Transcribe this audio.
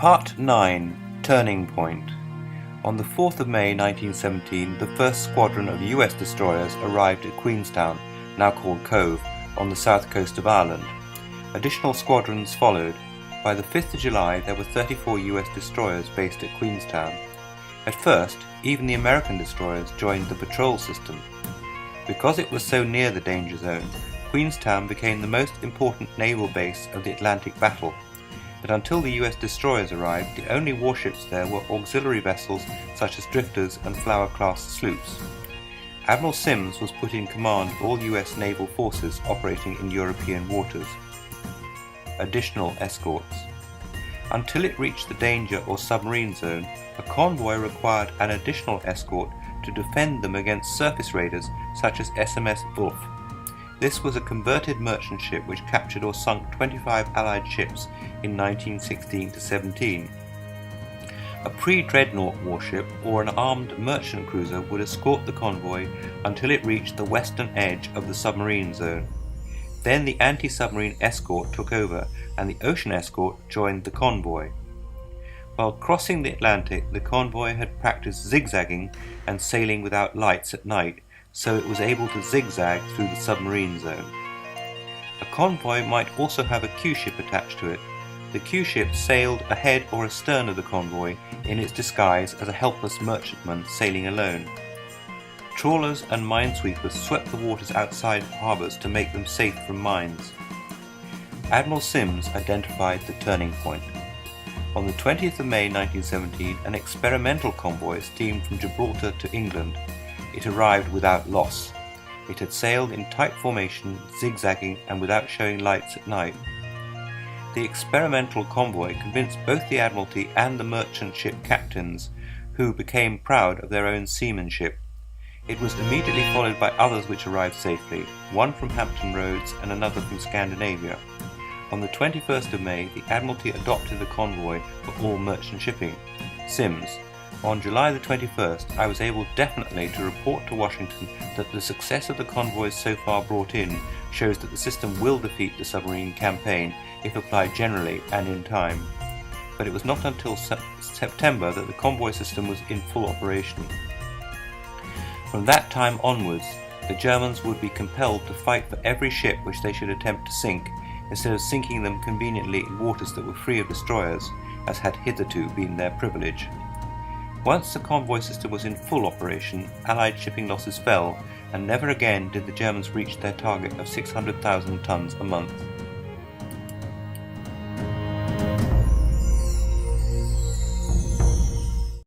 Part 9. Turning Point. On the 4th of May 1917, the first squadron of US destroyers arrived at Queenstown, now called Cove, on the south coast of Ireland. Additional squadrons followed. By the 5th of July, there were 34 US destroyers based at Queenstown. At first, even the American destroyers joined the patrol system. Because it was so near the danger zone, Queenstown became the most important naval base of the Atlantic battle. But until the US destroyers arrived, the only warships there were auxiliary vessels such as drifters and Flower-class sloops. Admiral Sims was put in command of all US naval forces operating in European waters. Additional escorts. Until it reached the danger or submarine zone, a convoy required an additional escort to defend them against surface raiders such as SMS Wolf. This was a converted merchant ship which captured or sunk 25 Allied ships in 1916-17. A pre-dreadnought warship or an armed merchant cruiser would escort the convoy until it reached the western edge of the submarine zone. Then the anti-submarine escort took over and the ocean escort joined the convoy. While crossing the Atlantic, the convoy had practiced zigzagging and sailing without lights at night, so it was able to zigzag through the submarine zone. A convoy might also have a Q-ship attached to it. The Q-ship sailed ahead or astern of the convoy in its disguise as a helpless merchantman sailing alone. Trawlers and minesweepers swept the waters outside harbours to make them safe from mines. Admiral Sims identified the turning point. On the 20th of May 1917, an experimental convoy steamed from Gibraltar to England. It arrived without loss. It had sailed in tight formation, zigzagging and without showing lights at night. The experimental convoy convinced both the Admiralty and the merchant ship captains, who became proud of their own seamanship. It was immediately followed by others which arrived safely, one from Hampton Roads and another from Scandinavia. On the 21st of May, the Admiralty adopted the convoy for all merchant shipping. Sims. On July the 21st, I was able definitely to report to Washington that the success of the convoys so far brought in shows that the system will defeat the submarine campaign if applied generally and in time. But it was not until September that the convoy system was in full operation. From that time onwards, the Germans would be compelled to fight for every ship which they should attempt to sink, instead of sinking them conveniently in waters that were free of destroyers, as had hitherto been their privilege. Once the convoy system was in full operation, Allied shipping losses fell, and never again did the Germans reach their target of 600,000 tons a month.